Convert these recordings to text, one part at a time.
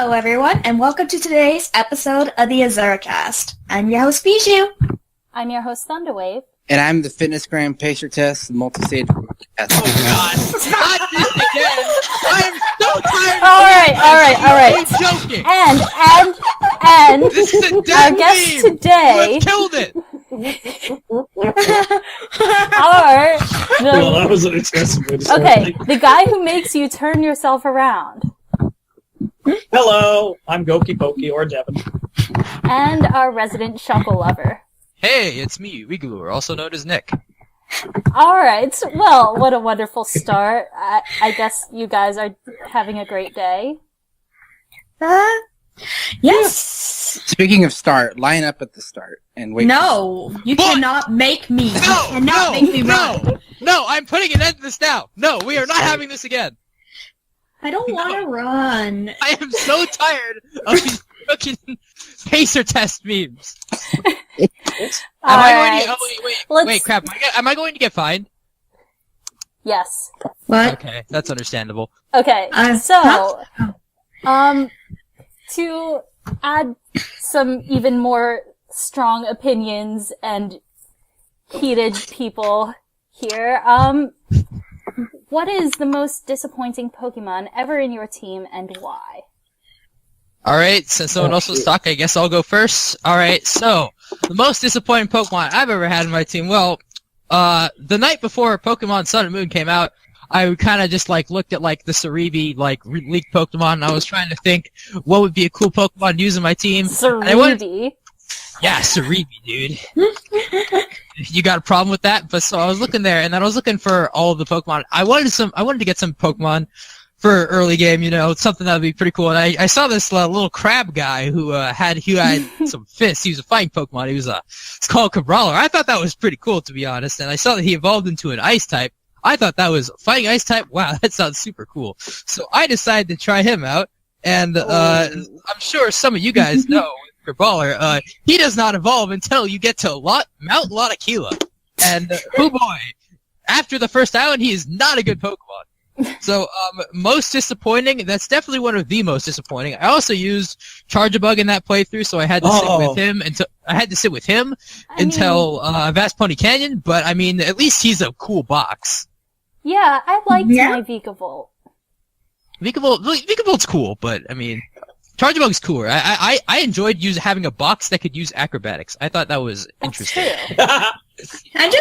Hello, everyone, and welcome to today's episode of the Azuricast. I'm your host, Bijou. I'm your host, Thundawave. And I'm the Fitness Gram Pacer Test multi-stage podcast. Oh, God. Not this again. I am so tired All right. I'm joking. And This is a our dead guest meme. today You have killed it. Well, that was an excessive way to start. Okay, the guy who makes you turn yourself around. Hello, I'm GokeyPokey, or Devin. And our resident shuffle lover. Hey, it's me, Wheegalure, also known as Nick. Alright, well, what a wonderful start. I guess you guys are having a great day. Yes. Speaking of start, line up at the start and wait. No, you cannot make me. You cannot make me run. No, I'm putting an end to this now. No, we are not having this again. I don't want to run. I am so tired of these fucking Pacer Test memes. Wait, crap. Am I going to get fined? Yes. What? Okay, that's understandable. Okay, to add some even more strong opinions and heated people here, what is the most disappointing Pokemon ever in your team and why? Alright, since someone else was stuck, I guess I'll go first. Alright, so, the most disappointing Pokemon I've ever had in my team, well, the night before Pokemon Sun and Moon came out, I kind of just, looked at, the Cerebi, leaked Pokemon, and I was trying to think what would be a cool Pokemon to use in my team. Cerebi? Yeah, Cerebi, dude. You got a problem with that? But so I was looking there, and then I was looking for all of the Pokemon. I wanted to get some Pokemon for early game, something that would be pretty cool. And I saw this little crab guy who had some fists. He was a fighting Pokemon. It's called Cabralor. I thought that was pretty cool, to be honest. And I saw that he evolved into an Ice type. I thought that was fighting Ice type. Wow, that sounds super cool. So I decided to try him out. And I'm sure some of you guys know Cabralor. He does not evolve until you get to Mount Lotakila. And oh boy, after the first island, he is not a good Pokemon. So, most disappointing, that's definitely one of the most disappointing. I also used Charjabug in that playthrough, so I had to sit with him until Vast Pony Canyon, but I mean, at least he's a cool box. Yeah, I liked my Vikavolt. Vikavolt's cool, but I mean, Charjabug's cooler. I enjoyed having a box that could use acrobatics. I thought that was interesting. I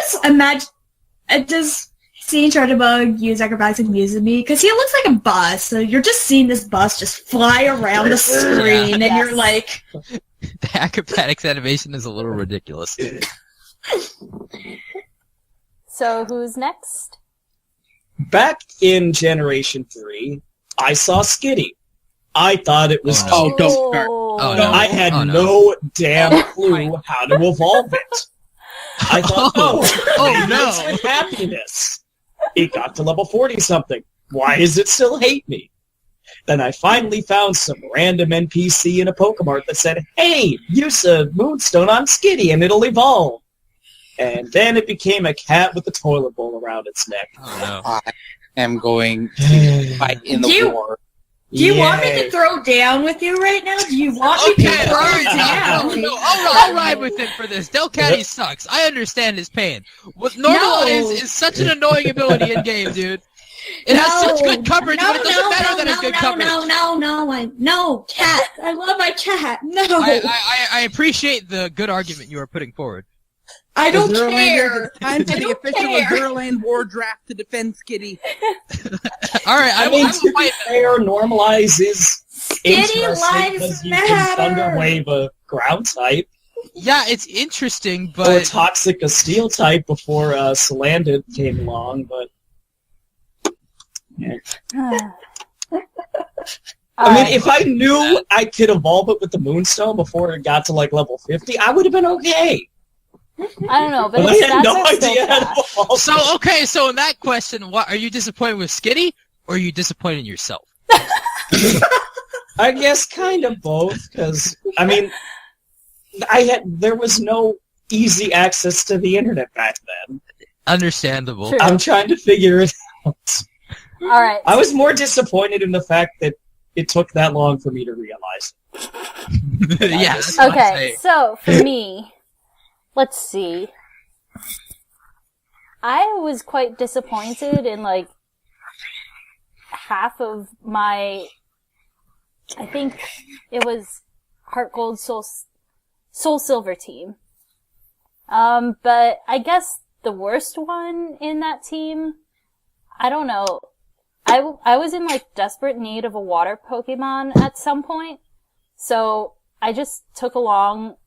just seeing Charjabug use acrobatics amuses me because he looks like a bus. So you're just seeing this bus just fly around the screen, and you're like, the acrobatics animation is a little ridiculous. So who's next? Back in Generation 3, I saw Skitty. I thought it was don't start. Oh, no. I had no damn clue how to evolve it. I thought, no. Happiness. It got to level 40-something. Why does it still hate me? Then I finally found some random NPC in a Pokemart that said, hey, use a Moonstone on Skitty and it'll evolve. And then it became a cat with a toilet bowl around its neck. Oh, no. I am going to fight in the war. Do you want me to throw down with you right now? Do you want me to throw down? No, I'll ride with him for this. Delcatty sucks. I understand his pain. What Normalize is such an annoying ability in game, dude. It has such good coverage, but it doesn't matter that it's good coverage. No, cat. I love my cat. No. I appreciate the good argument you are putting forward. I don't care. Time for the official Azurilland war draft to defend Skitty. Alright, I mean, will to be fair, Normalize is Skitty lives you matter. can Thunderwave a ground type. Yeah, it's interesting, but... Or Toxic a steel type before Salandit came along, but... Yeah. I mean, if I knew I could evolve it with the Moonstone before it got to, level 50, I would have been okay. I don't know, but I had no idea how to evolve. So in that question, what are you disappointed with Skitty, or are you disappointed in yourself? I guess kind of both, because, I mean, there was no easy access to the internet back then. Understandable. True. I'm trying to figure it out. Alright. I was more disappointed in the fact that it took that long for me to realize. Yeah. that's what I'm Okay, saying. so for me, let's see. I was quite disappointed in like half of my. I think it was Heart Gold Soul Silver team. But I guess the worst one in that team, I don't know. I was in like desperate need of a water Pokemon at some point, so I just took along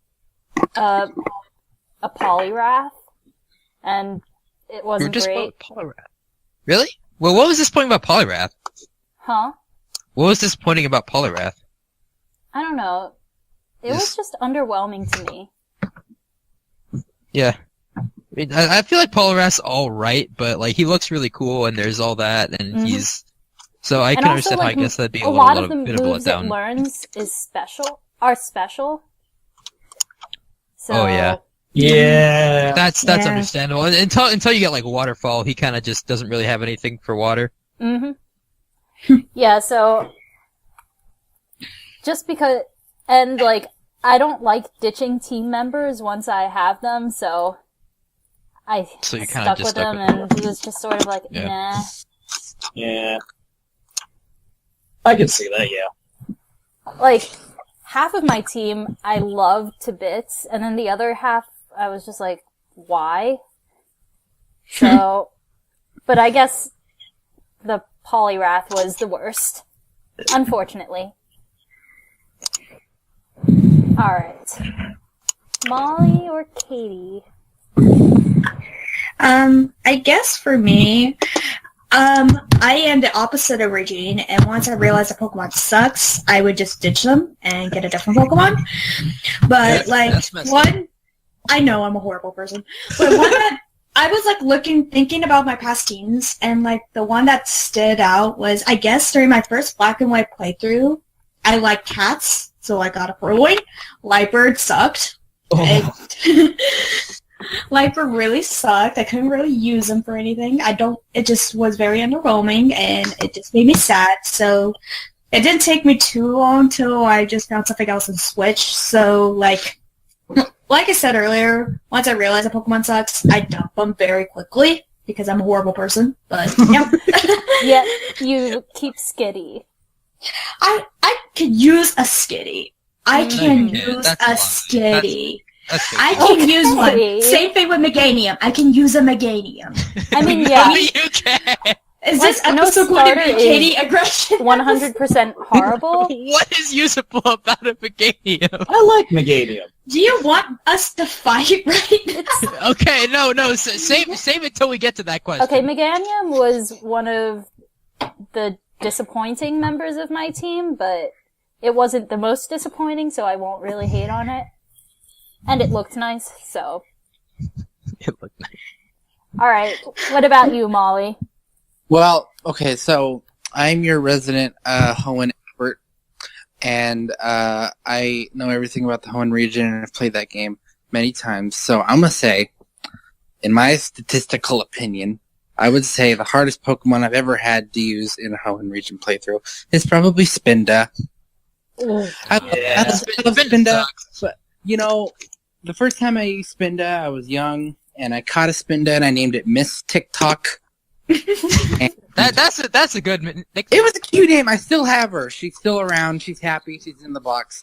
a Poliwrath, and it You were wasn't just great. Poliwrath. Really? Well, what was disappointing about Poliwrath? Huh? What was disappointing about Poliwrath? I don't know. It was just underwhelming to me. Yeah. I mean, I feel like Poliwrath's alright, but like he looks really cool and there's all that and he's so I And can also, understand how I like, guess that'd be a a lot of the little bit of a moves it letdown. learns are special. So, Oh, yeah. Yeah. That's Yeah. understandable. And until you get like Waterfall, he kinda just doesn't really have anything for water. Yeah, so just because, and like, I don't like ditching team members once I have them, so I So you kinda stuck just with stuck them, with and it was just sort of like, Yeah. nah. Yeah. I can see that, yeah. Like, half of my team I loved to bits, and then the other half I was just like, why? So, but I guess the Poliwrath was the worst, unfortunately. Alright. Molly or Katie? I guess for me, I am the opposite of Regine, and once I realize a Pokemon sucks, I would just ditch them and get a different Pokemon. But, That's messed up. I know I'm a horrible person, but one that, I was, thinking about my past teams, and, the one that stood out was, I guess, during my first Black and White playthrough, I liked cats, so I got a Furloin. Lightbird sucked. Oh. Lightbird really sucked. I couldn't really use him for anything. It just was very underwhelming, and it just made me sad, so it didn't take me too long till I just found something else and switched, so, like I said earlier, once I realize a Pokemon sucks, I dump them very quickly, because I'm a horrible person, but, yeah. Yet, you keep Skitty. I could use a Skitty. I can use That's a a lot. Skitty. That's good. I can use Okay. one. Same thing with Meganium. I can use a Meganium. I mean, yeah, No, you can't. Is this no episode going to be starter Katie aggression? 100% horrible. What is usable about a Meganium? I like Meganium. Do you want us to fight right now? Okay, no, save it till we get to that question. Okay, Meganium was one of the disappointing members of my team, but it wasn't the most disappointing, so I won't really hate on it. And it looked nice, so. It looked nice. Alright, what about you, Molly? Well, okay, so I'm your resident Hoenn expert, and I know everything about the Hoenn region, and I've played that game many times. So I'm gonna say, in my statistical opinion, I would say the hardest Pokemon I've ever had to use in a Hoenn region playthrough is probably Spinda. I love Spinda, sucks. but you know, the first time I used Spinda, I was young, and I caught a Spinda, and I named it Miss TikTok. That's a good nickname. It was a cute name. I still have her. She's still around. She's happy. She's in the box.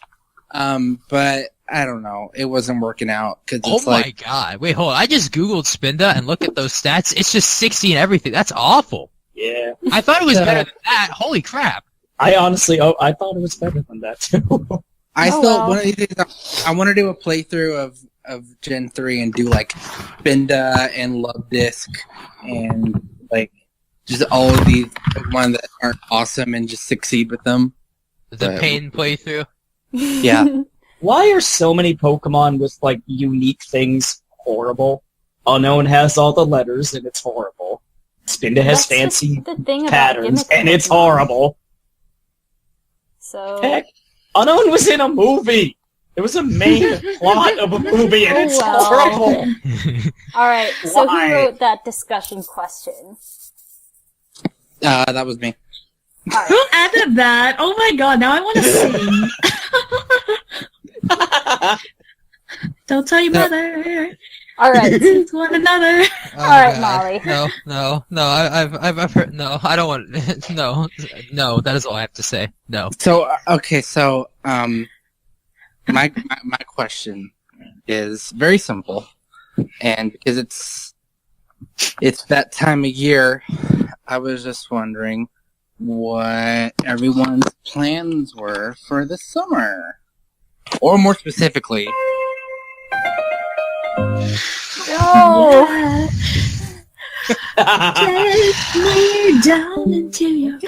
But I don't know. It wasn't working out because Oh it's my god! Wait, hold on. I just googled Spinda and look at those stats. It's just 60 and everything. That's awful. Yeah. I thought it was better than that. Holy crap! I honestly, I thought it was better than that, too. I Oh, still wow. one of these days, I want to do a playthrough of Gen 3 and do like Spinda and Love Disc and like just all of these Pokemon that aren't awesome and just succeed with them. The pain playthrough. Yeah. Why are so many Pokemon with, unique things horrible? Unknown has all the letters, and it's horrible. Spinda has That's fancy just the thing about patterns, gimmick and it's Pokemon. horrible. So, Heck, Unknown was in a movie! It was a main plot of a movie, and it's well. horrible! alright, so Why? who wrote that discussion question? That was me. Who added that? Oh my god, now I want to sing. Don't tell your mother. All right. It's one another. Oh, All right, God. Molly. No. I've heard. No, I don't want. No. That is all I have to say. No. So okay, my question is very simple, and because it's that time of year, I was just wondering what everyone's plans were for the summer, or more specifically. No. Take me down into your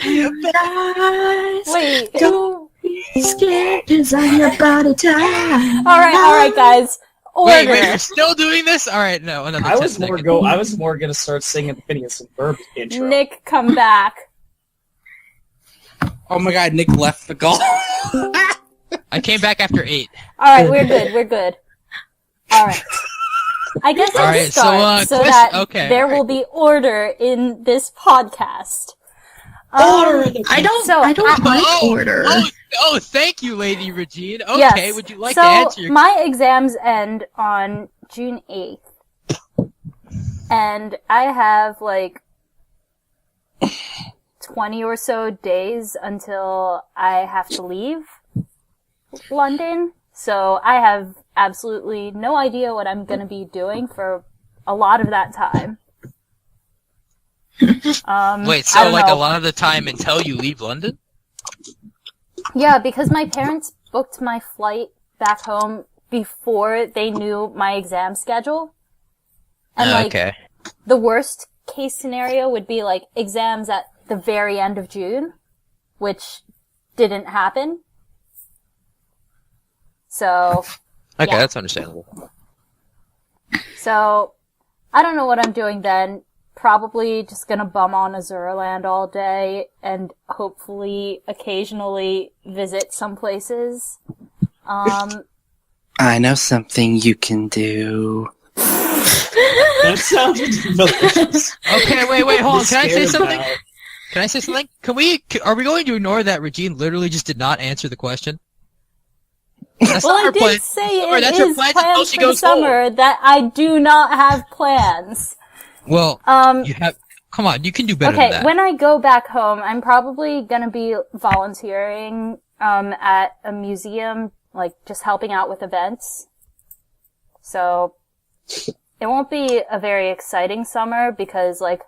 paradise. Wait. Don't be scared, 'cause I'm your body type. All right, guys. Order. Wait, you're still doing this? All right, no, another. I was 10 more seconds. I was more gonna start singing the Phineas and Ferb intro. Nick, come back. Oh my God, Nick left the call. I came back after 8. All right, we're good. All right. I guess All I'll right, start so, so Chris- that okay, there all right. will be order in this podcast. Order in the I don't like Oh, order. Oh, thank you, Lady Regine. Okay, Yes. would you like so to answer your my exams end on June 8th. And I have like 20 or so days until I have to leave London. So I have absolutely no idea what I'm going to be doing for a lot of that time. Wait, I so don't like know. a lot of the time until you leave London? Yeah, because my parents booked my flight back home before they knew my exam schedule. And Okay. the worst case scenario would be like exams at the very end of June, which didn't happen. So, Okay, yeah. that's understandable. So, I don't know what I'm doing then. Probably just gonna bum on Azurilland all day and hopefully occasionally visit some places. I know something you can do. That sounded delicious. Okay, wait, hold on. Can I say Scared something? about- Can I say something? Are we going to ignore that Regine literally just did not answer the question? That's Well, not I her plan. did say Summer, it that's her is plans until plans she for the goes home. summer that I do not have plans. Well, Um, you have. Come on, you can do better than okay, that. when I go back home, I'm probably gonna be volunteering, at a museum, like, just helping out with events. So, it won't be a very exciting summer because, like,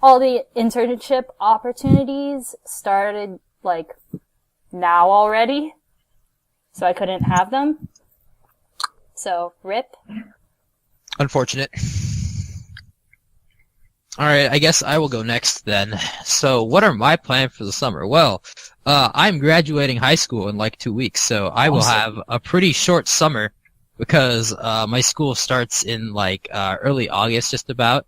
all the internship opportunities started, like, now already. So I couldn't have them. So, RIP. Unfortunate. Alright, I guess I will go next then. So, what are my plans for the summer? Well, I'm graduating high school in like 2 weeks, so I will Awesome. have a pretty short summer because my school starts in like early August just about.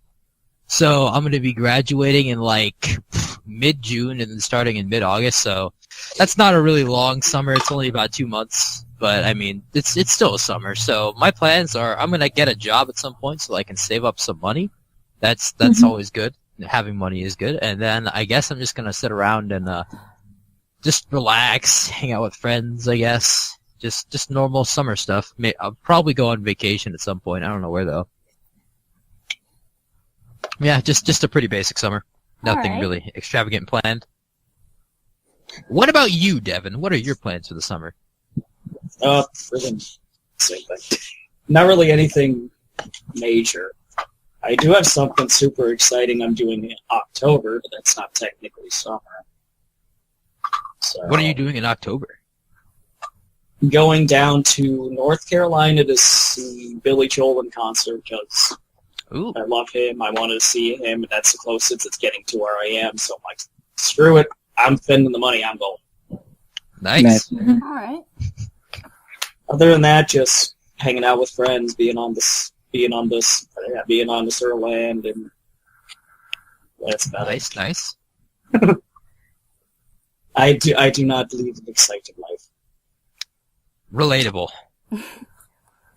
So, I'm going to be graduating in like mid-June and then starting in mid-August, so that's not a really long summer. It's only about 2 months, but I mean, it's still a summer. So, my plans are I'm going to get a job at some point so I can save up some money. That's always good. Having money is good. And then I guess I'm just gonna sit around and just relax, hang out with friends, I guess. Just normal summer stuff. I'll probably go on vacation at some point. I don't know where though. Yeah, just a pretty basic summer. Nothing Alright. really extravagant planned. What about you, Devin? What are your plans for the summer? Same thing. Not really anything major. I do have something super exciting I'm doing in October, but that's not technically summer. So, What are you doing in October? going down to North Carolina to see Billy Joel in concert because Ooh, I love him. I wanted to see him, and that's the closest it's getting to where I am. So I'm like, screw it. I'm spending the money. I'm going. nice. Alright. Other than that, just hanging out with friends, being on Azurilland, and that's about it. Nice. I do not lead an exciting life. Relatable.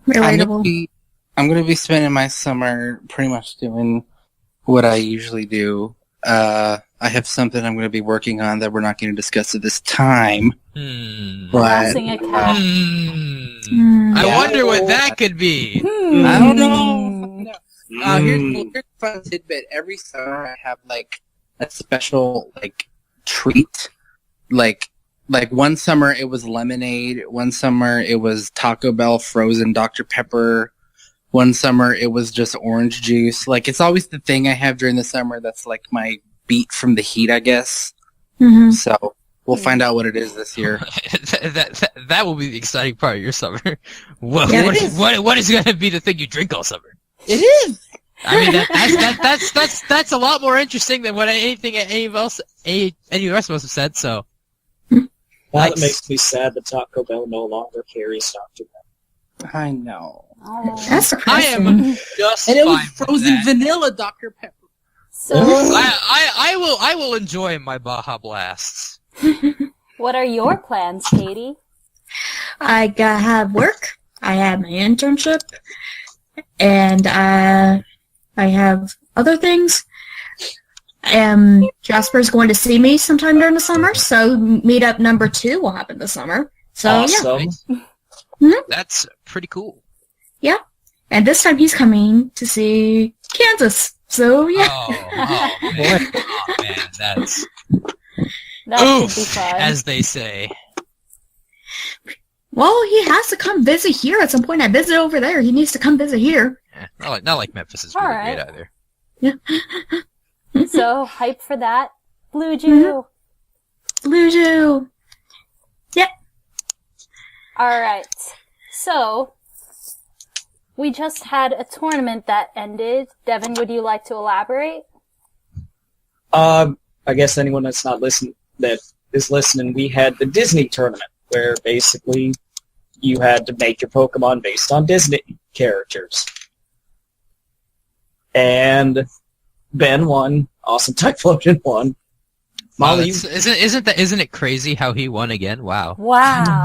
Relatable. I'm gonna be spending my summer pretty much doing what I usually do. I have something I'm going to be working on that we're not going to discuss at this time. But Passing a cat. I wonder what that could be. I don't know. Here's a fun tidbit. Every summer I have like a special like treat. Like one summer it was lemonade. One summer it was Taco Bell frozen Dr. Pepper. One summer it was just orange juice. Like it's always the thing I have during the summer that's like my beat from the heat, I guess. Mm-hmm. So we'll find out what it is this year. that will be the exciting part of your summer. What is going to be the thing you drink all summer? It is. I mean, that's a lot more interesting than what anything any of us have said. So, Well, it makes me sad that Taco Bell no longer carries Dr. Pepper. I know. Oh. That's I am just And it was fine with frozen that. vanilla Dr. Pepper. So, I will enjoy my Baja Blasts. what are your plans, Katie? I have work. I have my internship, and I have other things. Jasper's going to see me sometime during the summer, so meetup number 2 will happen this summer. So Awesome. That's pretty cool. yeah. And this time he's coming to see Kansas. So yeah. Oh man, that's That should oof, be fun. as they say. Well, he has to come visit here at some point. I visit over there. He needs to come visit here. Not like Memphis is really Alright. great either. Yeah. So, hype for that. Blue Jew. Bijou. Yep. Alright. So, we just had a tournament that ended. Devin, would you like to elaborate? I guess anyone that's not listening, that is listening, we had the Disney tournament, where basically you had to make your Pokemon based on Disney characters. And Ben won. Awesome Typhlosion won. Molly, Isn't it crazy how he won again? Wow. Wow.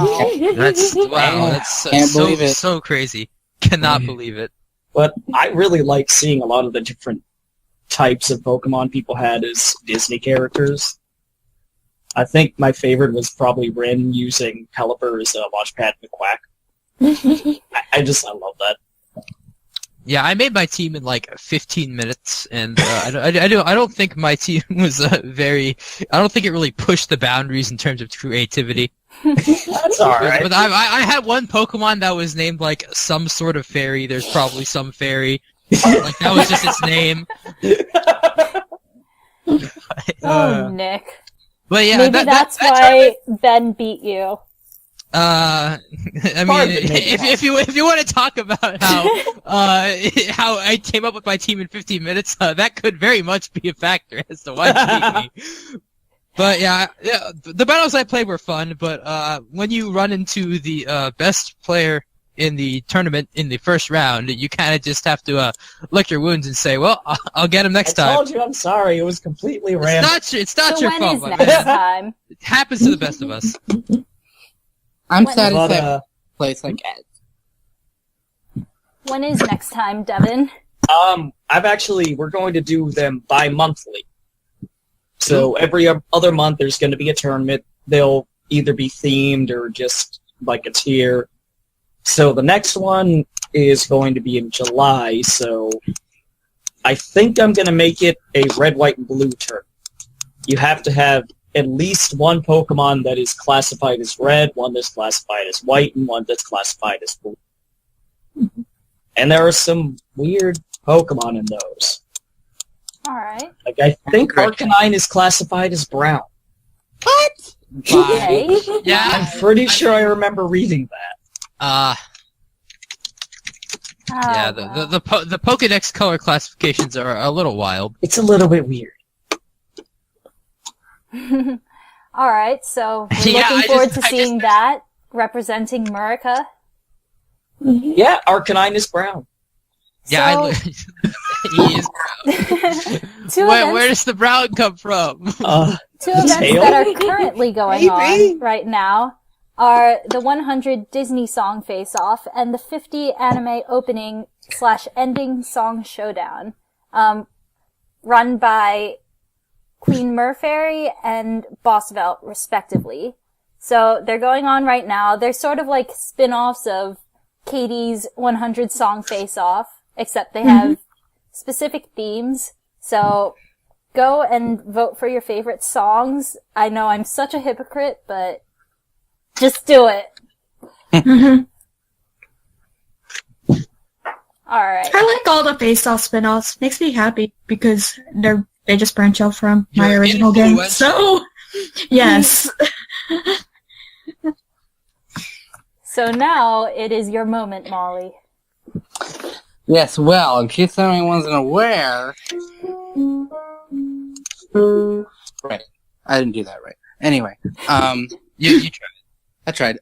That's Can't believe it. so crazy. Cannot believe it. but I really like seeing a lot of the different types of Pokemon people had as Disney characters. I think my favorite was probably Rin using Pelipper as a Launchpad McQuack. I love that. Yeah, I made my team in like 15 minutes, and I don't think my team was very. I don't think it really pushed the boundaries in terms of creativity. That's alright. But I had one Pokemon that was named like some sort of fairy. There's probably some fairy. Like that was just its name. Nick. But yeah, Maybe that's why Ben beat you. I mean, if you want to talk about how I came up with my team in 15 minutes, that could very much be a factor as to why you beat me. But yeah, the battles I played were fun. But when you run into the best player in the tournament in the first round, you kind of just have to lick your wounds and say, "Well, I'll get him next time." I told you, I'm sorry. It was completely random. It's not So your when fault, is my next man. time? It happens to the best of us. I'm When- satisfied with But, a place like that. When is next time, Devin? we're going to do them bi-monthly. So every other month there's going to be a tournament. They'll either be themed or just like it's here. So the next one is going to be in July, so I think I'm going to make it a red, white, and blue tournament. You have to have at least one Pokemon that is classified as red, one that's classified as white, and one that's classified as blue. And there are some weird Pokemon in those. Alright. Like, I think Arcanine is classified as brown. What? Okay. Yeah, I'm pretty sure I remember reading that. Yeah, wow. the Pokédex color classifications are a little wild. It's a little bit weird. Alright, so we're Yeah, looking forward to seeing that, representing Murica. Yeah, Arcanine is brown. Yeah, So- he is. Two Where events, does the brown come from? two events tail? that are currently going Maybe. on right now are the 100 Disney Song Face-Off and the 50 Anime Opening/Ending Song Showdown, run by Queen Murfairy and Boss Belt, respectively. So they're going on right now. They're sort of like spin-offs of Katie's 100 Song Face-Off, except they have specific themes. So go and vote for your favorite songs. I know I'm such a hypocrite, but just do it. Alright. I like all the face-off spin-offs. Makes me happy because they just branch out from my You're original game. influential. So, yes. So now it is your moment, Molly. Yes, well, in case anyone wasn't aware... Right. I didn't do that right. Anyway, You tried. I tried.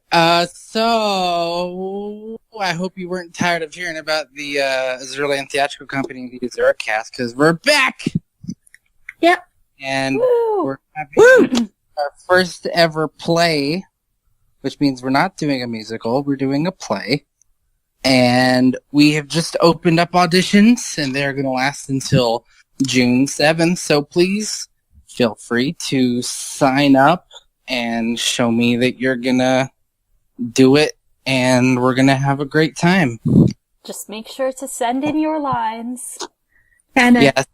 So I hope you weren't tired of hearing about the Azurilland Theatrical Company, the Azuricast, because we're back! Yep. And Woo! we're having our first ever play, which means we're not doing a musical, we're doing a play. And we have just opened up auditions, and they're going to last until June 7th, so please feel free to sign up and show me that you're going to do it, and we're going to have a great time. Just make sure to send in your lines. And Yes.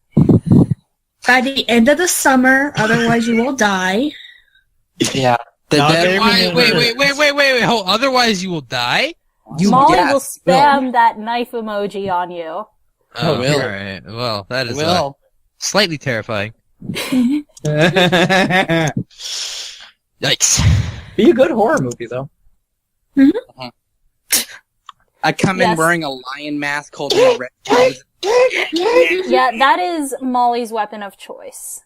by the end of the summer, otherwise you will die. Yeah. The No, deadline- Wait. Hold, otherwise you will die? Molly Yes, will spam that knife emoji on you. I will. Alright. Well, that is Will. slightly terrifying. Yikes. Be a good horror movie, though. I come in Yes. wearing a lion mask holding a red nose. Yeah, that is Molly's weapon of choice.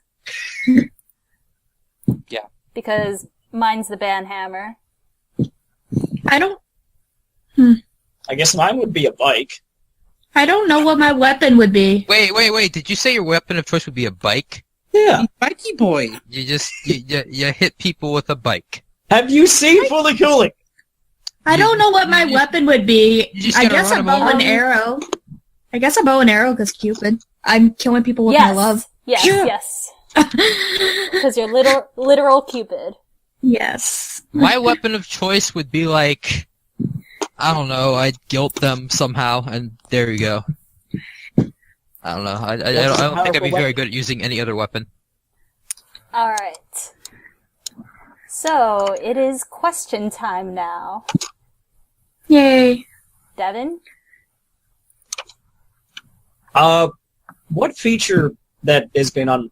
Yeah. Because mine's the banhammer. I don't I guess mine would be a bike. know what my weapon would be. Wait. Did you say your weapon of choice would be a bike? Yeah. Mikey boy. You just, you hit people with a bike. Have you seen Fully Cooling? I don't know what my weapon would be. You just I gotta guess run a 'em bow over. and arrow. I guess a bow and arrow because Cupid. I'm killing people with Yes. my love. Yes, Yeah. yes. Because you're literal Cupid. Yes. My weapon of choice would be like, I don't know, I'd guilt them somehow, and there you go. I don't know. I don't think I'd be very good at using any other weapon. Alright. So, it is question time now. Yay. Devin? What feature that has been on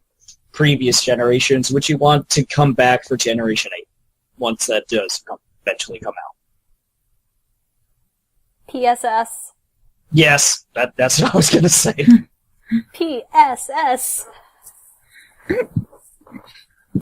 previous generations would you want to come back for Generation 8 once that does eventually come out? PSS. Yes, that's what I was going to say. PSS.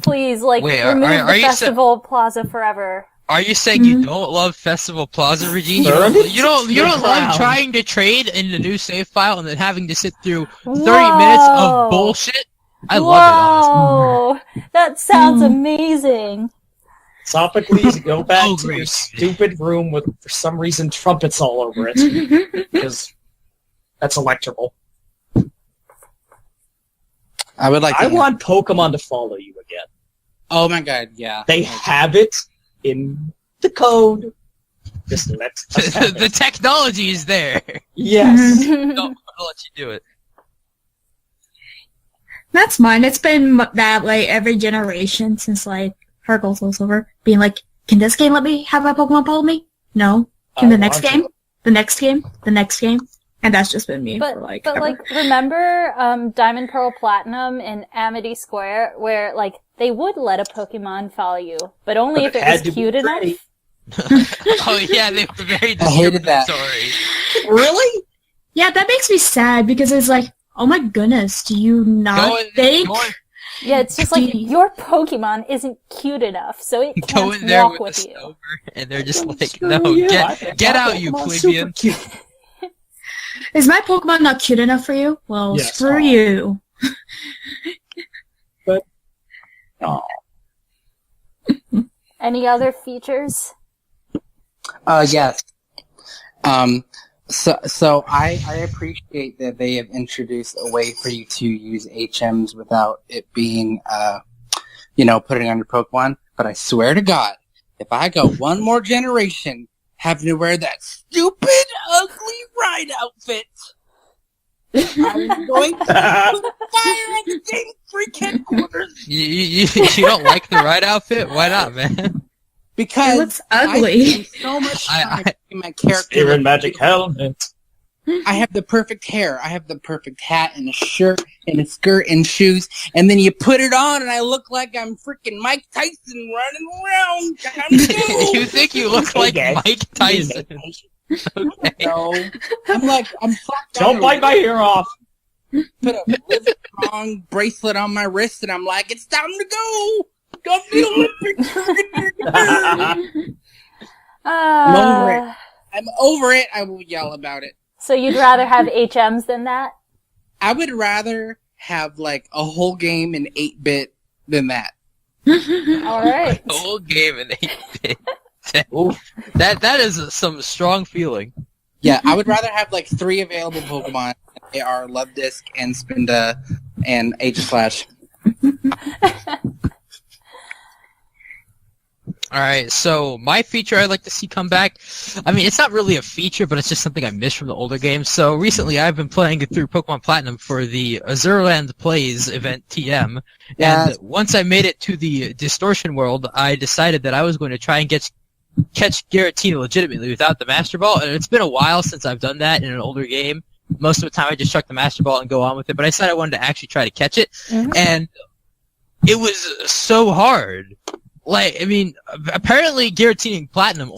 Please, like, Wait, remove are the you Festival Plaza forever. Are you saying you don't love Festival Plaza, Regine? You don't love trying to trade in the new save file and then having to sit through 30 minutes of bullshit? I love it, honestly. Whoa! That sounds amazing. Sophocles, go back Oh, to your great. stupid room with, for some reason, trumpets all over it. Because that's electrical. I would like to... I want Pokemon to follow you again. Oh my god, yeah. They have it in the code. Just let us have The it. technology is there. Yes. I'll let you do it. That's mine. It's been that way every generation since, like, Hercules was over. Being like, can this game let me have my Pokemon follow me? No. Can I the next want game? to. The next game? The next game? And that's just been me for, like, ever. Remember, Diamond, Pearl, Platinum in Amity Square, where, like, they would let a Pokemon follow you, but only But if it it had was to be cute enough. pretty. Oh yeah, they were very I hated that. discriminatory. Really? Yeah, that makes me sad because it's like, oh my goodness, do you not think? Yeah, it's just like, Do- your Pokemon isn't cute enough, so it Go can't in there walk with with the you. stover, and they're just like, Screw no, you. I think get my out, you Pokemon's plebeian. super cute. Is my Pokemon not cute enough for you? Well, Yes. screw Aw. you. Aw. Any other features? Yes. So I appreciate that they have introduced a way for you to use HMs without it being, putting on your Pokemon. But I swear to God, if I go one more generation having to wear that stupid, ugly ride outfit, I'm going to put fire on the Game Freak headquarters. You don't like the ride outfit? Why not, man? Because It looks ugly. I spend so much time making my character. Spear and magic helmet. I have the perfect hair. I have the perfect hat and a shirt and a skirt and shoes. And then you put it on and I look like I'm freaking Mike Tyson running around. You think you look like Mike Tyson? Okay. So, I'm Don't bite my ear off. Put a Live Strong bracelet on my wrist and I'm like, it's time to go. Go to the Olympics. I'm over it. I'm over it. I will yell about it. So you'd rather have HMs than that? I would rather have like a whole game in 8-bit than that. All right. A whole game in 8-bit. That is some strong feeling. Yeah, I would rather have like 3 available Pokemon. They are Love Disc and Spinda and Aegislash. Alright, so my feature I'd like to see come back, I mean, it's not really a feature, but it's just something I missed from the older games. So recently I've been playing it through Pokemon Platinum for the Azurilland Plays event TM, and once I made it to the Distortion World, I decided that I was going to try and catch Giratina legitimately without the Master Ball, and it's been a while since I've done that in an older game. Most of the time I just chuck the Master Ball and go on with it, but I decided I wanted to actually try to catch it, and it was so hard. Like, I mean, apparently Giratina Platinum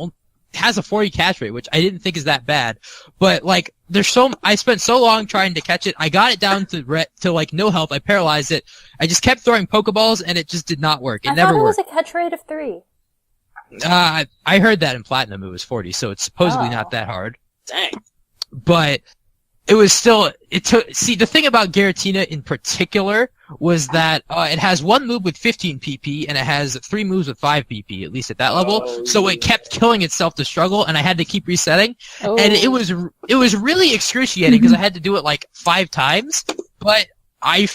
has a 40 catch rate, which I didn't think is that bad. But, like, I spent so long trying to catch it, I got it down to like, no health, I paralyzed it. I just kept throwing Pokeballs, and it just did not work. It never worked. I thought it was a catch rate of 3. I heard that in Platinum it was 40, so it's supposedly not that hard. Dang. But it was still, see, the thing about Giratina in particular was that it has one move with 15 PP and it has 3 moves with 5 PP, at least at that level. So it kept killing itself to struggle, and I had to keep resetting. And it was really excruciating because I had to do it like 5 times. But I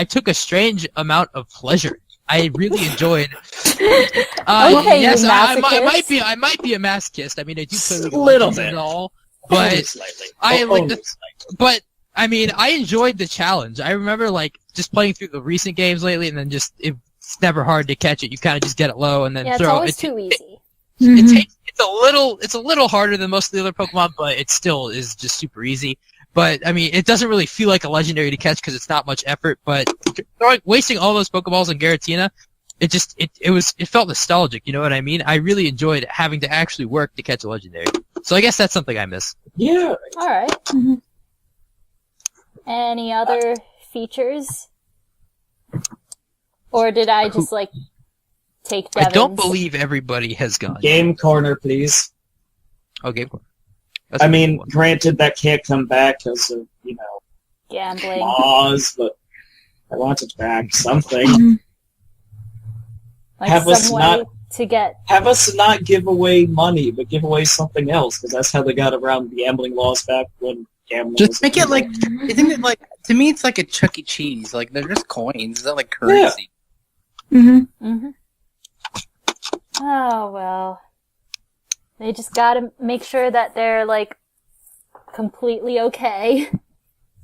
took a strange amount of pleasure. I really enjoyed. Okay, yes, you I masochist. might be a masochist. I mean, I do play with Little Legends bit. and all, but Slightly. but I mean, I enjoyed the challenge. I remember like just playing through the recent games lately, and then just it's never hard to catch it. You kind of just get it low and then Yeah, it's throw always it. too easy. It's a little harder than most of the other Pokemon, but it still is just super easy. But I mean, it doesn't really feel like a legendary to catch because it's not much effort. But wasting all those Pokeballs on Giratina, it felt nostalgic. You know what I mean? I really enjoyed having to actually work to catch a legendary. So I guess that's something I miss. Yeah. All right. Any other features? Or did I just, like, take Devin's? I don't believe everybody has gone. Game corner, please. Oh, Game Corner. I mean, granted, that can't come back because of, Gambling. laws, but I want it back. Something. Like have us some way not- to get... Have us not give away money, but give away something else, because that's how they got around gambling laws back when gambling was Just make it like, isn't it like, to me it's like a Chuck E. Cheese. Like, they're just coins. Is that like currency? Oh, well. They just gotta make sure that they're, like, completely okay.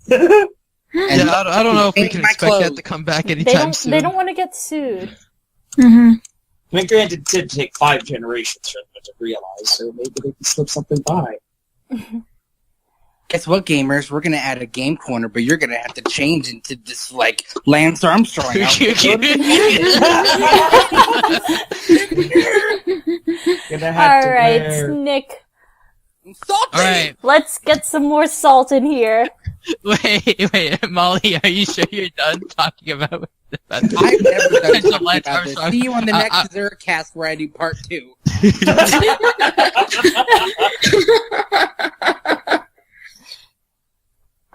Yeah, I don't know if we can expect that to come back anytime soon. They don't want to get sued. I mean, granted, it did take 5 generations for them to realize, so maybe they can slip something by. Guess what, gamers? We're gonna add a game corner, but you're gonna have to change into this, like, Lance Armstrong outfit. All right, Nick. Salty! Alright. Let's get some more salt in here. Wait, Molly, are you sure you're done talking about I've never done Potential talking Lance about this. Armstrong. See you on the next Azuricast where I do part 2.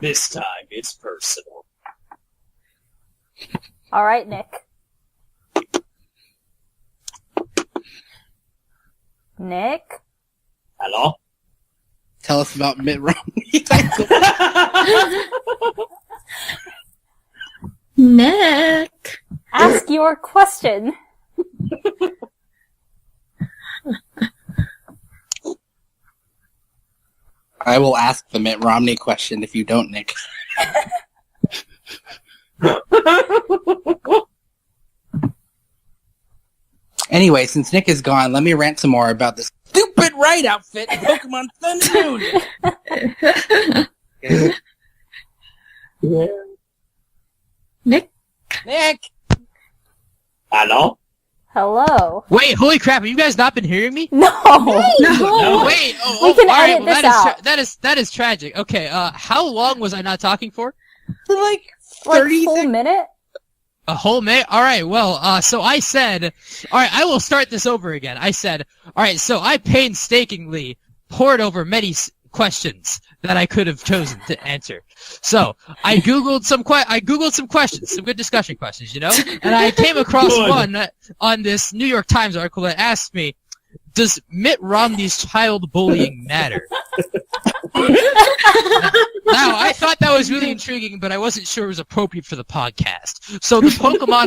This time, it's personal. All right, Nick. Nick? Hello? tell us about Mitt Romney. Nick. Ask your question. I will ask the Mitt Romney question if you don't, Nick. Anyway, since Nick is gone, let me rant some more about this stupid right outfit in Pokemon Sun and Moon. Nick. Nick! Hello? Hello. Wait, holy crap! Have you guys not been hearing me? No. No. Wait. We can all right, edit well, this out. that is tragic. Okay. How long was I not talking for? For like Like 30 full seconds. minute? A whole minute? Alright, well, so I said, alright, I will start this over again. I said, alright, so I painstakingly pored over many questions that I could have chosen to answer. So, I googled some questions, some good discussion questions, you know? And I came across Good. one on this New York Times article that asked me, does Mitt Romney's child bullying matter? Now, I thought that was really intriguing, but I wasn't sure it was appropriate for the podcast. So the Pokemon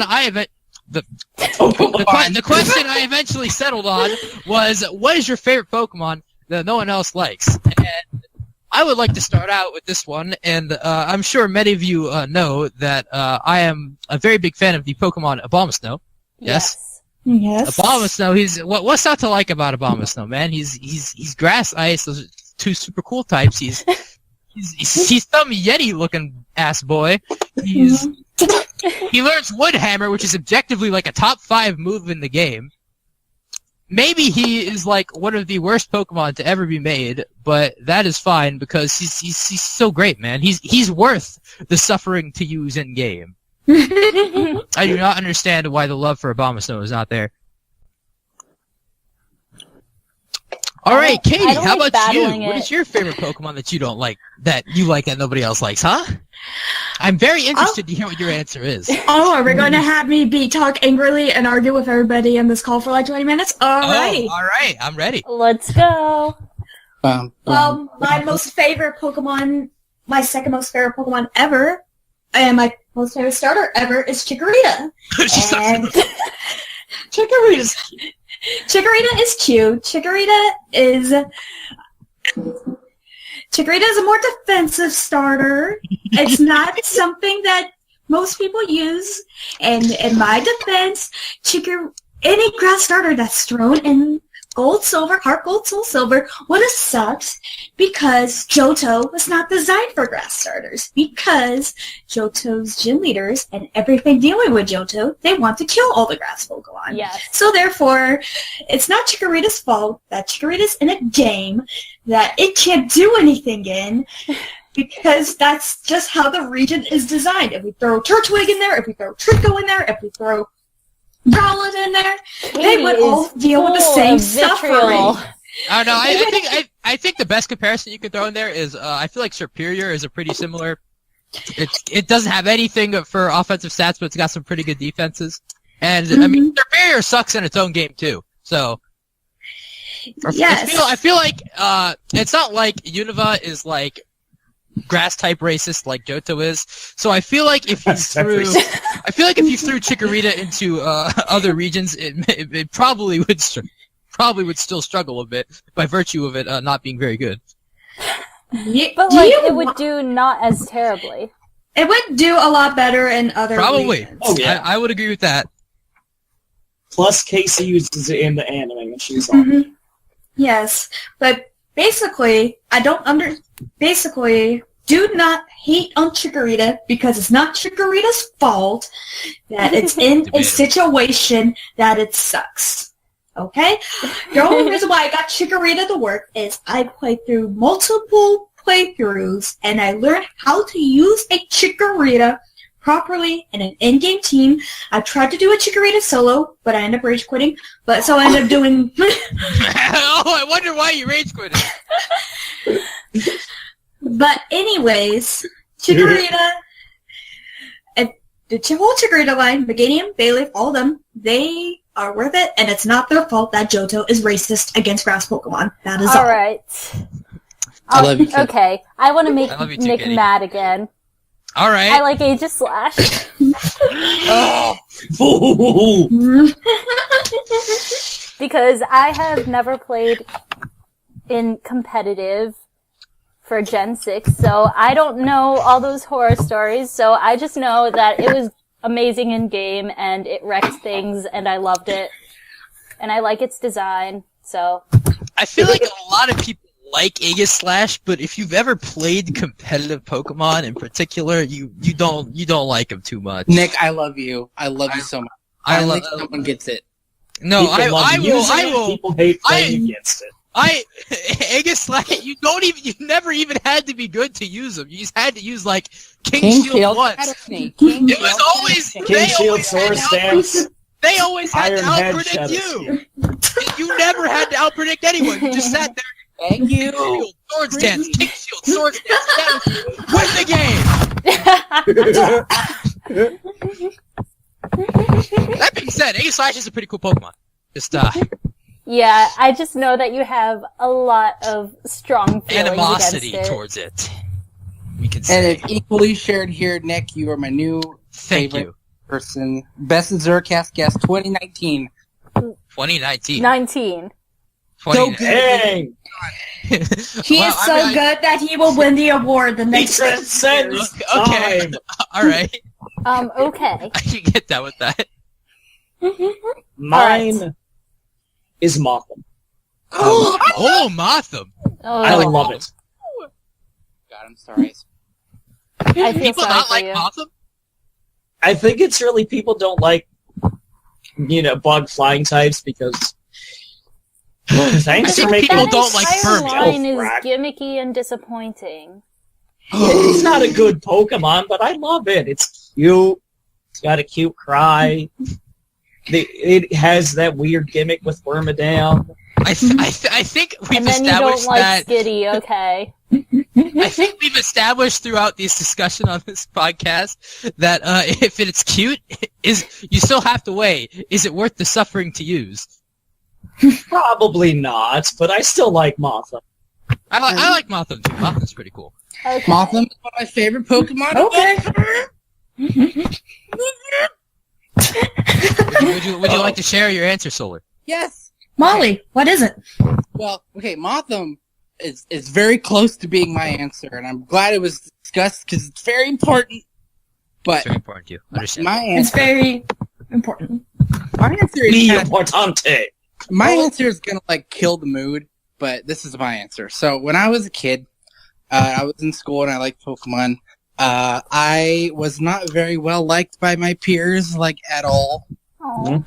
the question I eventually settled on was, what is your favorite Pokemon that no one else likes? And I would like to start out with this one, and I'm sure many of you know that I am a very big fan of the Pokemon Abomasnow. Yes? Yes. Abomasnow, what's not to like about Abomasnow, man? He's grass ice, those are two super cool types. He's some Yeti looking ass boy. He learns Wood Hammer, which is objectively like a top 5 move in the game. Maybe he is like one of the worst Pokemon to ever be made, but that is fine because he's so great, man. He's worth the suffering to use in game. I do not understand why the love for Abomasnow is not there. Alright, Katie, I don't how like about you? battling What it. is your favorite Pokemon that you don't like, that nobody else likes, huh? I'm very interested to hear what your answer is. Oh, are we going to have me talk angrily and argue with everybody in this call for like 20 minutes? Alright. Oh, alright, I'm ready. Let's go. Well, my most favorite Pokemon, my second most favorite Pokemon ever, and my most favorite starter ever is Chikorita. And Chikorita is cute. Chikorita is a more defensive starter. It's not something that most people use. And in my defense, any grass starter that's thrown in Gold, Silver, Heart Gold, Soul Silver would have sucked because Johto was not designed for grass starters. Because Johto's gym leaders and everything dealing with Johto, they want to kill all the grass Pokemon. Yes. So therefore, it's not Chikorita's fault that Chikorita's in a game that it can't do anything in. Because that's just how the region is designed. If we throw Turtwig in there, if we throw Trico in there, if we throw Rowlet in there, they would all deal with the same suffering. I don't know. I think the best comparison you could throw in there is I feel like Superior is a pretty similar. It doesn't have anything for offensive stats, but it's got some pretty good defenses. And I mean, Superior sucks in its own game too. So yes. I feel like it's not like Unova is like grass type racist like Johto is. So I feel like if you threw Chikorita into other regions, it probably would still struggle a bit by virtue of it not being very good. But like, it would do not as terribly. It would do a lot better in other Probably. regions. Oh, yeah. I would agree with that. Plus, Casey uses it in the anime when she's on. Yes, but basically, do not hate on Chikorita because it's not Chikorita's fault that it's in a situation that it sucks. Okay? The only reason why I got Chikorita to work is I played through multiple playthroughs and I learned how to use a Chikorita properly in an in-game team. I tried to do a Chikorita solo, but I ended up rage quitting. So I ended up doing... Oh, I wonder why you rage quitted. But anyways, Chikorita, the whole Chikorita line, Meganium, Bayleaf, all of them, they are worth it, and it's not their fault that Johto is racist against grass Pokemon. That is all. Alright. I love you too. Okay, I want to make I love you too, Nick Kitty. mad again. All right. I like Aegis Slash. Ooh. Because I have never played in competitive for Gen 6, so I don't know all those horror stories, so I just know that it was amazing in game, and it wrecked things, and I loved it. And I like its design, so... I feel like a lot of people like Aegis Slash, but if you've ever played competitive Pokemon in particular, you don't like them too much. Nick, I love you. I love you so much. I Finally, love- someone gets it. No, People love I using it, will. People hate playing against it. Aegis Slash, you never even had to be good to use them. You just had to use, like, King King Shield Shield, once. Shadow Snake. King It was Shield, always, Shadow Snake. King they Shield, always had Sword to Stance. They always had to Iron Head, outpredict Shadow you. You never had to outpredict anyone. You just sat there. Thank King you. Shield, Sword Stance, King Shield, Sword Stance, Shadow Snake. Win the game. That being said, Aegis Slash is a pretty cool Pokemon. Just, Yeah, I just know that you have a lot of strong feelings animosity against it. towards it. We can And say. it's equally shared here, Nick. You are my new Thank favorite you. person. Best Azuricast guest 2019. 2019. 19. So 20 good. Dang! He Well, is I so mean, I- good that he will win the award the He next transcends Okay. time. Alright. Okay. I can get that with that. Mine is Motham. Oh, Motham. Oh, I love it. God, I'm sorry. I feel People sorry not for like you. Motham? I think it's really people don't like, bug flying types because. Thanks I think for making people That don't like entire Furby. line is Frack. gimmicky and disappointing. It's not a good Pokemon, but I love it. It's cute. It's got a cute cry. It has that weird gimmick with Wormadam. I think we've And then you don't established like that. Skitty, okay. I think we've established throughout this discussion on this podcast that if it's cute, you still have to weigh. Is it worth the suffering to use? Probably not, but I still like Motham. I like Motham too. Motham's pretty cool. Okay. Motham is one of my favorite Pokemon. Okay. Would you like to share your answer, Solar? Yes. Molly, what is it? Well, okay, Motham is very close to being my answer, and I'm glad it was discussed because it's very important. But It's very important to you. Understand? my It's answer, very important. my answer is Mi kind of- importante. my answer is gonna kill the mood, but this is my answer. So when I was a kid, I was in school and I liked Pokemon. I was not very well liked by my peers, at all. Aw.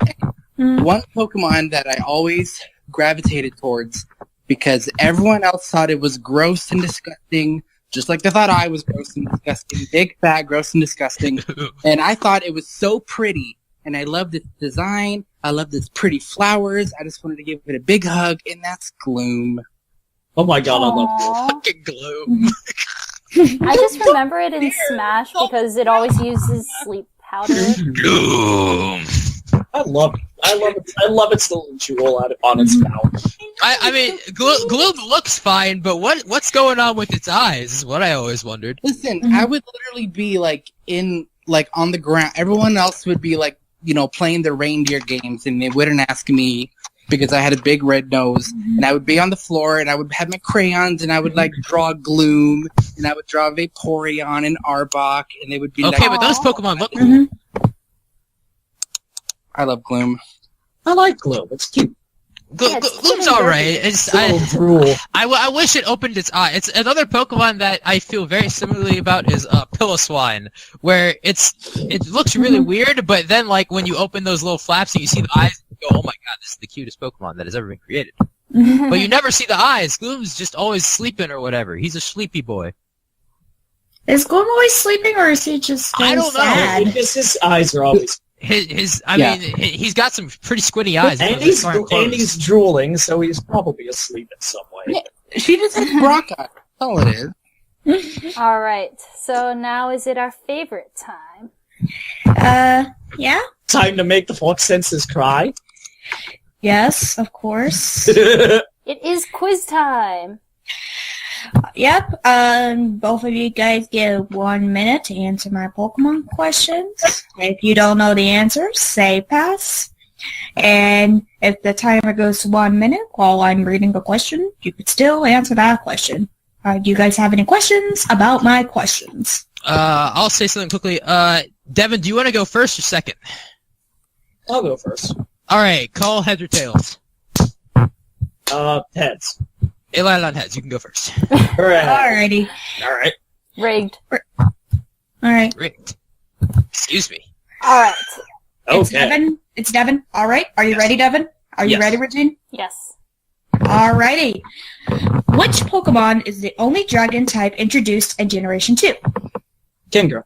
One Pokemon that I always gravitated towards because everyone else thought it was gross and disgusting, just like they thought I was gross and disgusting, big, fat, gross and disgusting. And I thought it was so pretty, and I loved its design. I loved its pretty flowers. I just wanted to give it a big hug, and that's Gloom. Oh my god, I love it. Aw. Fucking Gloom. I just remember it in Smash because it always uses sleep powder. Gloom. I love it. I love its little jewel on its mouth. I mean, Gloom looks fine, but what's going on with its eyes is what I always wondered. Listen, I would literally be on the ground. Everyone else would be playing the reindeer games, and they wouldn't ask me because I had a big red nose, and I would be on the floor, and I would have my crayons, and I would draw Gloom, and I would draw Vaporeon and Arbok, and they would be Okay, like, but those Pokemon look cool. Mhm. I love Gloom. I like Gloom. It's cute. Yeah, it's Gloom's cute and alright. It's a little drool. I wish it opened its eye. It's another Pokemon that I feel very similarly about is Piloswine, where it looks really weird, but then when you open those little flaps and you see the eyes, you go, oh my god, this is the cutest Pokemon that has ever been created. But you never see the eyes. Gloom's just always sleeping or whatever. He's a sleepy boy. Is Gloom always sleeping, or is he just I don't know. sad? His eyes are always. He's got some pretty squinty eyes. And he's drooling, so he's probably asleep in some way. Yeah. She just has Brock eyes. That's all it is. Alright, so now is it our favorite time? Yeah? Time to make the fox senses cry. Yes, of course. It is quiz time! Yep. Both of you guys get 1 minute to answer my Pokemon questions. If you don't know the answers, say pass. And if the timer goes to 1 minute while I'm reading a question, you could still answer that question. Do you guys have any questions about my questions? I'll say something quickly. Devin, do you want to go first or second? I'll go first. Alright, call heads or tails. Heads. It landed on heads. You can go first. Alrighty. Alright. Rigged. Alright. Rigged. Excuse me. Alright. It's Okay. Devin. It's Devin. Alright. Are you ready, Devin? Are you Yes. ready, Regine? Yes. Alrighty. Which Pokemon is the only dragon type introduced in Generation 2? Kingdra.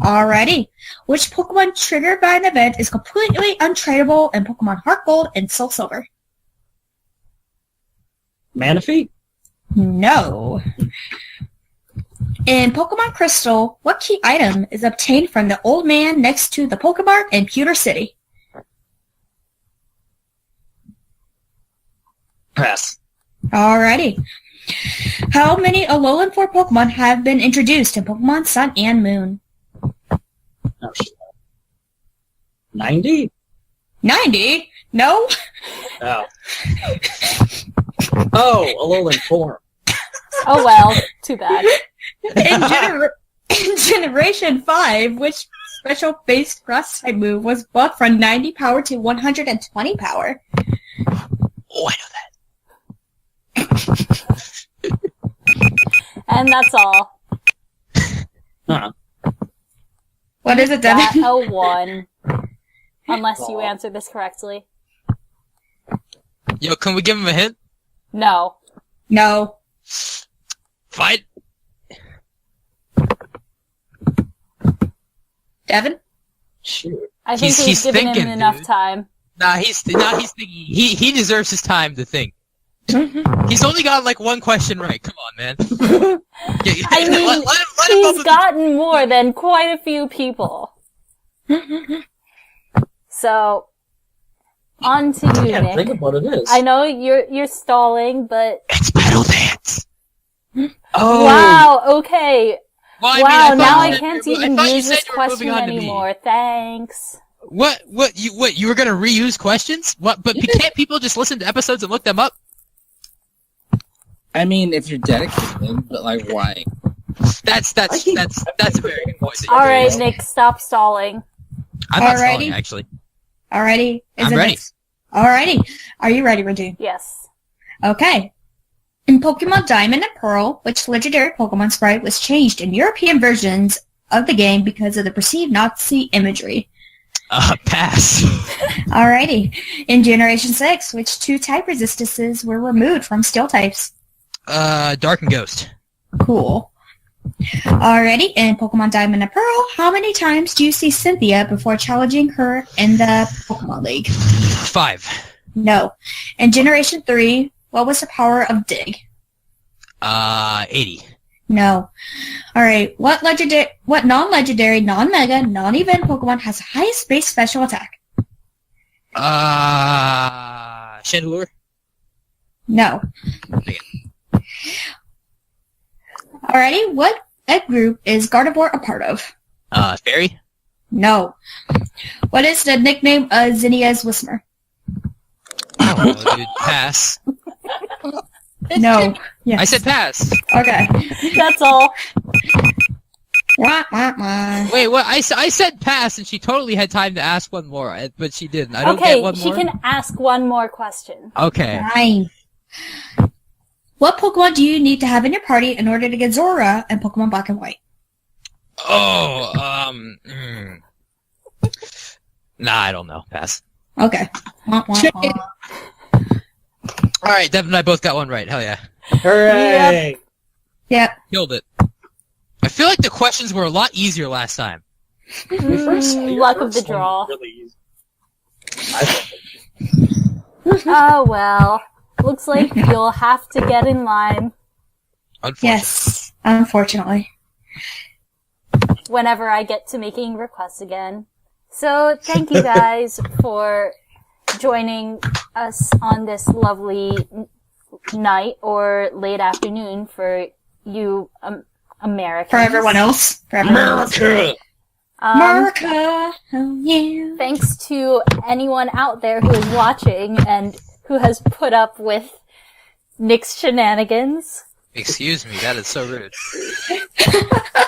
Alrighty. Which Pokemon triggered by an event is completely untradeable in Pokemon Heart Gold and Soul Silver? Manaphy? No. In Pokemon Crystal, what key item is obtained from the old man next to the Pokemart in Pewter City? Pass. Alrighty. How many Alolan 4 Pokemon have been introduced in Pokemon Sun and Moon? Oh, shit. 90? 90? No? Oh. Alolan form. Oh well, too bad. In Generation 5, which special based cross type move was buffed from 90 power to 120 power? Oh, I know that. And that's all. Huh. What is it, Got Devin? a 1. Unless you answer this correctly. Yo, can we give him a hint? No. No. Fight. Devin? Shoot. I think He's we've given thinking, him enough dude. time. Nah, he's thinking. He deserves his time to think. He's only got like one question right. Come on, man. I mean, he's gotten more than quite a few people. So, on to I you, can't think Nick. of what it is. I know you're stalling, but It's Battle Dance. Oh. wow, okay. Well, I Wow, mean, I now thought I you can't said- even thought you use said this you were moving question on to me. anymore. Thanks. What? You were gonna reuse questions? What? But can't people just listen to episodes and look them up? I mean, if you're dedicated, but like, why? That's a very good point. All right, Nick, stop stalling. I'm not Alrighty. stalling, actually. Alrighty. I'm ready. Alrighty. Are you ready, Regine? Yes. Okay. In Pokemon Diamond and Pearl, which legendary Pokemon sprite was changed in European versions of the game because of the perceived Nazi imagery? Pass. Alrighty. In Generation 6, which 2 type resistances were removed from steel types? Dark and Ghost. Cool. Alrighty. In Pokemon Diamond and Pearl, how many times do you see Cynthia before challenging her in the Pokemon League? 5. No. In Generation 3, what was the power of Dig? 80. No. Alright, what non-legendary, non-mega, non-event Pokemon has the highest base special attack? Chandelure. No. Alrighty, what egg group is Gardevoir a part of? Fairy. No. What is the nickname of Zinnia's Whismer? Oh, dude, pass. No. Yes. I said pass. Okay. That's all. Wah, wah, wah. Wait, what? I said pass, and she totally had time to ask one more, but she didn't. I don't Okay, get one she more. can ask one more question. Okay. Fine. What Pokemon do you need to have in your party in order to get Zora in Pokemon Black and White? Oh, Nah, I don't know. Pass. Okay. Wah, wah, wah. Alright, Devin and I both got one right. Hell yeah. Hooray! Yep. Killed it. I feel like the questions were a lot easier last time. Your Luck of the first one draw. was really easy. I thought. Oh well. Looks like you'll have to get in line Unfortunately. Yes. Unfortunately. whenever I get to making requests again. So thank you guys for joining us on this lovely night or late afternoon for you Americans. For everyone else. For everyone else. America! America! Oh, yeah. Thanks to anyone out there who is watching and who has put up with Nick's shenanigans. Excuse me, that is so rude.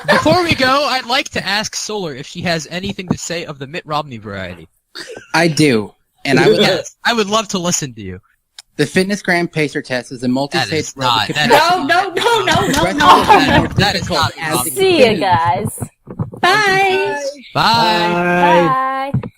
Before we go, I'd like to ask Solar if she has anything to say of the Mitt Romney variety. I do. And I would Yes, I would love to listen to you. The Fitness Gram Pacer Test is a multi-stage That is not- aerobic that capacity. No. That is not As See you guys. Bye. Bye. Bye. Bye.